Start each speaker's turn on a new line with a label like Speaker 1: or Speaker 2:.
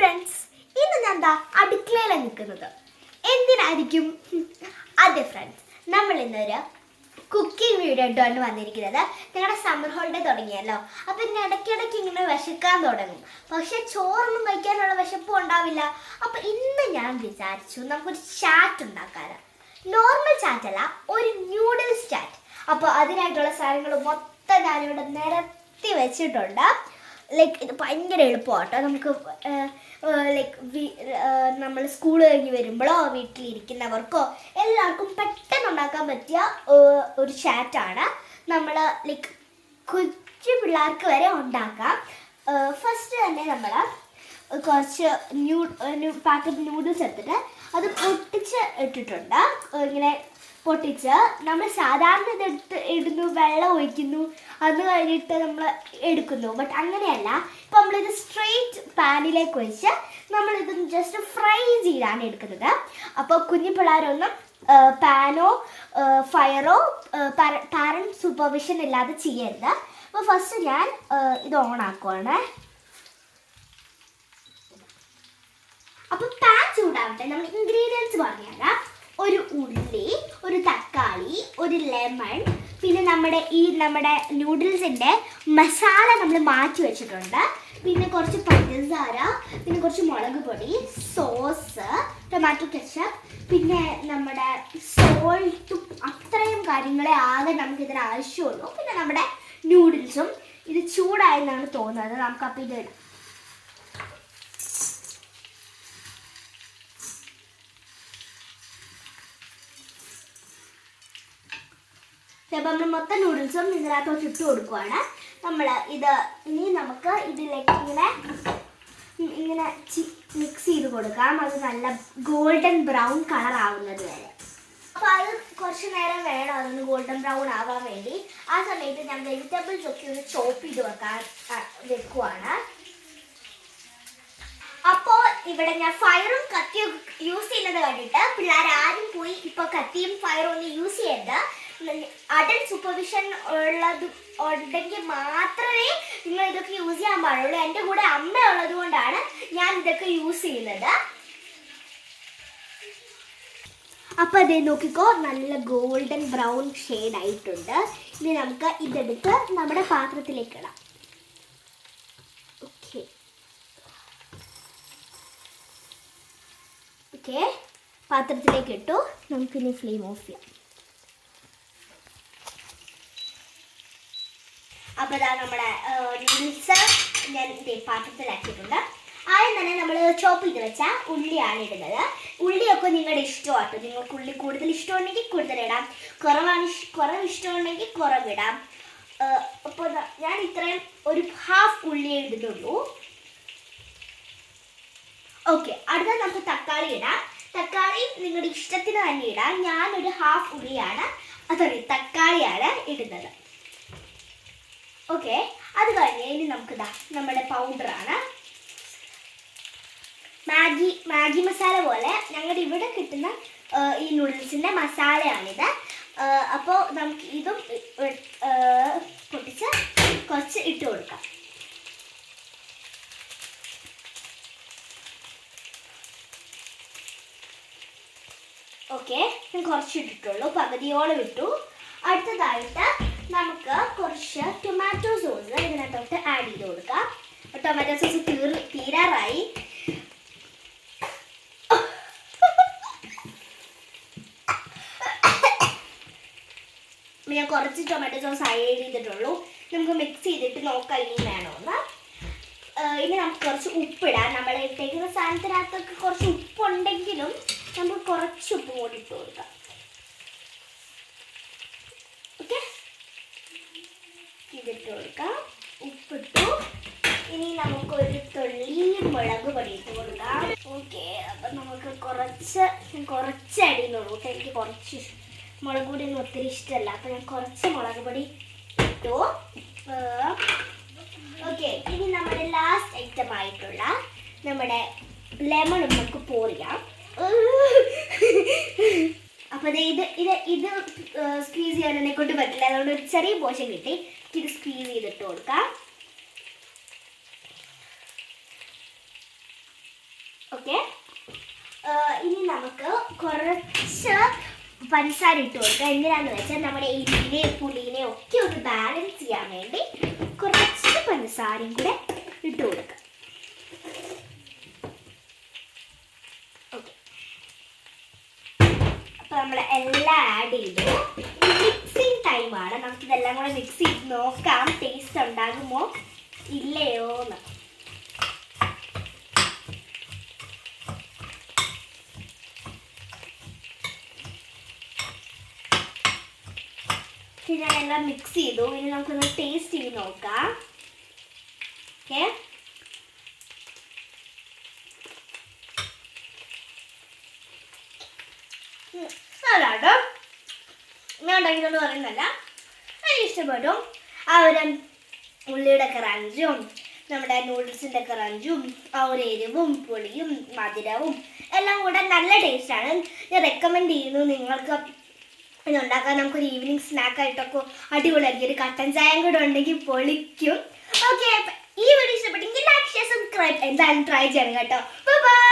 Speaker 1: Friends, ഇന്ന് ഞാൻ എന്താ അടുക്കളയിലാണ് നിൽക്കുന്നത്. എന്തിനായിരിക്കും? അതെ ഫ്രണ്ട്സ്, നമ്മൾ ഇന്നൊരു കുക്കിംഗ് വീഡിയോ ഇട്ടാണ് വന്നിരിക്കുന്നത്. ഞങ്ങളുടെ സമ്മർ ഹോളിഡേ തുടങ്ങിയല്ലോ, അപ്പം ഇങ്ങനെ ഇടയ്ക്കിടയ്ക്ക് ഇങ്ങനെ വിശക്കാൻ തുടങ്ങും. പക്ഷെ ചോറൊന്നും കഴിക്കാനുള്ള വിശപ്പും ഉണ്ടാവില്ല. അപ്പം ഇന്ന് ഞാൻ വിചാരിച്ചു നമുക്കൊരു ചാറ്റ് ഉണ്ടാക്കാറ്. നോർമൽ ചാറ്റല്ല, ഒരു ന്യൂഡിൽസ് ചാറ്റ്. അപ്പോൾ അതിനായിട്ടുള്ള സാധനങ്ങൾ മൊത്തം ഞാനിവിടെ നിരത്തി വെച്ചിട്ടുണ്ട്. ലൈക്ക് ഇത് ഭയങ്കര എളുപ്പമാട്ടോ. നമുക്ക് നമ്മൾ സ്കൂൾ കഴിഞ്ഞ് വരുമ്പോഴോ വീട്ടിലിരിക്കുന്നവർക്കോ എല്ലാവർക്കും പെട്ടെന്ന് ഉണ്ടാക്കാൻ പറ്റിയ ഒരു ചാറ്റാണ്. നമ്മൾ ലൈക്ക് കൊച്ചു പിള്ളേർക്ക് വരെ ഉണ്ടാക്കാം. ഫസ്റ്റ് തന്നെ നമ്മൾ കുറച്ച് പാക്കറ്റ് നൂഡിൽസ് എടുത്തിട്ട് അത് പൊട്ടിച്ച് ഇട്ടിട്ടുണ്ട്. ഇങ്ങനെ പൊട്ടിച്ച് നമ്മൾ സാധാരണ ഇതെടുത്ത് ഇടുന്നു, വെള്ളം ഒഴിക്കുന്നു, അത് കഴിഞ്ഞിട്ട് നമ്മൾ എടുക്കുന്നു. ബട്ട് അങ്ങനെയല്ല, ഇപ്പം നമ്മളിത് സ്ട്രെയിറ്റ് പാനിലേക്ക് ഒഴിച്ച് നമ്മളിത് ജസ്റ്റ് ഫ്രൈ ചെയ്താണ് എടുക്കുന്നത്. അപ്പോൾ കുഞ്ഞു പിള്ളേരൊന്നും പാനോ ഫയറോ പാരൻറ്റ് സൂപ്പർവിഷൻ ഇല്ലാതെ ചെയ്യരുത്. അപ്പോൾ ഫസ്റ്റ് ഞാൻ ഇത് ഓണാക്കുവാണ്. അപ്പോൾ പാൻ ചൂടാവട്ടെ. നമ്മൾ ഇൻഗ്രീഡിയൻസ് പറഞ്ഞുതരാം. ഒരു ഉള്ളി, ഒരു തക്കാളി, ഒരു ലെമൺ, പിന്നെ നമ്മുടെ നൂഡിൽസിൻ്റെ മസാല നമ്മൾ മാറ്റി വെച്ചിട്ടുണ്ട്. പിന്നെ കുറച്ച് പഞ്ചസാര, പിന്നെ കുറച്ച് മുളക് പൊടി, സോസ്, ടൊമാറ്റോ കെച്ചപ്പ്, പിന്നെ നമ്മുടെ സോൾട്ടും, അത്രയും കാര്യങ്ങളെ ആകെ നമുക്കിതിന് ആവശ്യമുള്ളൂ. പിന്നെ നമ്മുടെ നൂഡിൽസും. ഇത് ചൂടായെന്നാണ് തോന്നുന്നത്. നമുക്കപ്പോൾ ഇത് ഇടാം. അപ്പോൾ നമ്മൾ മൊത്തം നൂഡിൽസും ഇതിനകത്തോട്ട് ഇട്ട് കൊടുക്കുവാണ്. നമുക്ക് ഇതിലേക്ക് ഇങ്ങനെ മിക്സ് ചെയ്ത് കൊടുക്കാം. അത് നല്ല ഗോൾഡൻ ബ്രൗൺ കളർ ആവുന്നത് വരെ. അപ്പോൾ അത് കുറച്ച് നേരം വേണം അതൊന്ന് ഗോൾഡൻ ബ്രൗൺ ആവാൻ വേണ്ടി. ആ സമയത്ത് ഞാൻ വെജിറ്റബിൾസ് ഒക്കെ ഒന്ന് ചോപ്പ് ചെയ്ത് വെക്കുവാണ്. അപ്പോൾ ഇവിടെ ഞാൻ ഫയറും കത്തിയും യൂസ് ചെയ്യുന്നത് കണ്ടിട്ട് പിള്ളേരാരും പോയി ഇപ്പോൾ കത്തിയും ഫയറും ഒന്നും യൂസ് ചെയ്യരുത്. അഡൽട്ട് സൂപ്പർവിഷൻ ഉണ്ടെങ്കിൽ മാത്രമേ നിങ്ങൾ ഇതൊക്കെ യൂസ് ചെയ്യാൻ പാടുള്ളൂ. എൻ്റെ കൂടെ അമ്മ ഉള്ളത് കൊണ്ടാണ് ഞാൻ ഇതൊക്കെ യൂസ് ചെയ്യുന്നത്. അപ്പോൾ അതേ നോക്കിക്കോ, നല്ല ഗോൾഡൻ ബ്രൗൺ ഷെയ്ഡ് ആയിട്ടുണ്ട്. ഇനി നമുക്ക് ഇതെടുത്ത് നമ്മുടെ പാത്രത്തിലേക്ക് ഇടാം. ഓക്കെ, പാത്രത്തിലേക്ക് ഇട്ടു. നമുക്കിനി ഫ്ലെയിം ഓഫ് ചെയ്യാം. അപ്പോൾ ഇതാ നമ്മുടെ നൂഡിൽസ് ഞാൻ പാത്രത്തിലാക്കിയിട്ടുണ്ട്. ആദ്യം തന്നെ നമ്മൾ ചോപ്പ് ചെയ്ത് വെച്ചാൽ ഉള്ളിയാണ് ഇടുന്നത്. ഉള്ളിയൊക്കെ നിങ്ങളുടെ ഇഷ്ടമാട്ടോ. നിങ്ങൾക്ക് ഉള്ളി കൂടുതൽ ഇഷ്ടമുണ്ടെങ്കിൽ കൂടുതലിടാം, കുറവ് ഇഷ്ടമുണ്ടെങ്കിൽ കുറവിടാം. അപ്പോൾ ഞാൻ ഇത്രയും ഒരു ഹാഫ് ഉള്ളിയേ ഇടുന്നുള്ളൂ. ഓക്കെ, അടുത്ത നമുക്ക് തക്കാളി ഇടാം. തക്കാളി നിങ്ങളുടെ ഇഷ്ടത്തിന് തന്നെ ഇടാം. ഞാനൊരു ഹാഫ് ഉള്ളിയാണ്, തക്കാളിയാണ് ഇടുന്നത്. ഓക്കെ, അത് കഴിഞ്ഞ് ഇനി നമുക്കിതാ നമ്മുടെ പൗഡറാണ്. മാഗി മസാല പോലെ ഞങ്ങളുടെ ഇവിടെ കിട്ടുന്ന ഈ നൂഡിൽസിൻ്റെ മസാലയാണിത്. അപ്പോൾ നമുക്ക് ഇതും പൊട്ടിച്ച് കുറച്ച് ഇട്ട് കൊടുക്കാം. ഓക്കെ, ഞാൻ കുറച്ച് ഇട്ടിട്ടുള്ളൂ, പകുതിയോളം ഇട്ടു. അടുത്തതായിട്ട് നമുക്ക് കുറച്ച് ടൊമാറ്റോ സോസ് ഇതിനകത്തോട്ട് ആഡ് ചെയ്ത് കൊടുക്കാം. ടൊമാറ്റോ സോസ് തീരാറായി. ഞാൻ കുറച്ച് ടൊമാറ്റോ സോസ് ആഡ് ചെയ്തിട്ടുള്ളൂ. നമുക്ക് മിക്സ് ചെയ്തിട്ട് നോക്കാം ഇനി വേണമെന്ന്. ഇനി നമുക്ക് കുറച്ച് ഉപ്പിടാം. നമ്മൾ ഇട്ടേക്കുന്ന സാധനത്തിനകത്തൊക്കെ കുറച്ച് ഉപ്പുണ്ടെങ്കിലും നമുക്ക് കുറച്ച് ഉപ്പ് കൂടി ഇട്ട് കൊടുക്കാം. ഓക്കെ, ഇതിട്ട് കൊടുക്കാം. ഉപ്പിട്ടു. ഇനി നമുക്കൊരു തുള്ളി മുളക് പൊടി ഇട്ട് കൊടുക്കാം. ഓക്കെ, അപ്പം നമുക്ക് കുറച്ച് അടിയുന്നുള്ളൂ. എനിക്ക് കുറച്ച് മുളക് പൊടി ഒന്നും ഒത്തിരി ഇഷ്ടമല്ല, അപ്പം ഞാൻ കുറച്ച് മുളക് പൊടി ഇട്ടു. ഓക്കെ, ഇനി നമ്മുടെ ലാസ്റ്റ് ഐറ്റം ആയിട്ടുള്ള നമ്മുടെ ലെമണും നമുക്ക് പോറിയാം. അപ്പോൾ ഇത് സ്ക്വീസ് ചെയ്യാൻ എന്നെ കൊണ്ട് പറ്റില്ല, അതുകൊണ്ട് ഒരു ചെറിയ പോർഷൻ കിട്ടി. ഇത് സ്ക്വീസ് ചെയ്തിട്ട് കൊടുക്കാം. ഓക്കെ, ഇനി നമുക്ക് കുറച്ച് പഞ്ചസാര ഇട്ട് കൊടുക്കുക. എന്തിനാന്ന് വെച്ചാൽ നമ്മുടെ എരിവിനെയും പുളിനെയും ഒക്കെ ഒന്ന് ബാലൻസ് ചെയ്യാൻ വേണ്ടി കുറച്ച് പഞ്ചസാരയും കൂടെ ഇട്ട് കൊടുക്കുക. ഓക്കെ, അപ്പോൾ നമ്മൾ എല്ലാം ആഡ് ചെയ്തു. മിക്സിങ് ടൈമാണ്. നമുക്കിതെല്ലാം കൂടെ മിക്സ് ചെയ്ത് നോക്കാം ടേസ്റ്റ് ഉണ്ടാകുമോ ഇല്ലയോ എന്ന്. ഞാനെല്ലാം മിക്സ് ചെയ്തു. ഇനി നമുക്കൊന്ന് ടേസ്റ്റ് ചെയ്ത് നോക്കാം. ഓക്കെ, നല്ലതാട്ടോ. ഞാൻ ഉണ്ടാക്കിയെന്ന് പറയുന്നല്ല, എനിക്ക് ഇഷ്ടപ്പെടും. ആ ഒരു ഉള്ളിയുടെ ക്രഞ്ചും നമ്മുടെ നൂഡിൽസിൻ്റെ ക്രഞ്ചും ആ ഒരു എരിവും പുളിയും മധുരവും എല്ലാം കൂടെ നല്ല ടേസ്റ്റാണ്. ഞാൻ റെക്കമെൻഡ് ചെയ്യുന്നു നിങ്ങൾക്ക് ഇതുണ്ടാക്കാൻ. നമുക്കൊരു ഈവനിങ് സ്നാക്കായിട്ടൊക്കെ അടിപൊളിയാക്കി ഒരു കട്ടൻ ചായയും കൂടെ ഉണ്ടെങ്കിൽ പൊളിക്കും. ഓക്കെ, ഈ വീഡിയോ ഇഷ്ടപ്പെട്ടെങ്കിൽ ലൈക്ക് ഷെയർ സബ്സ്ക്രൈബ് എന്തായാലും ട്രൈ ചെയ്യണം കേട്ടോ. ബൈ.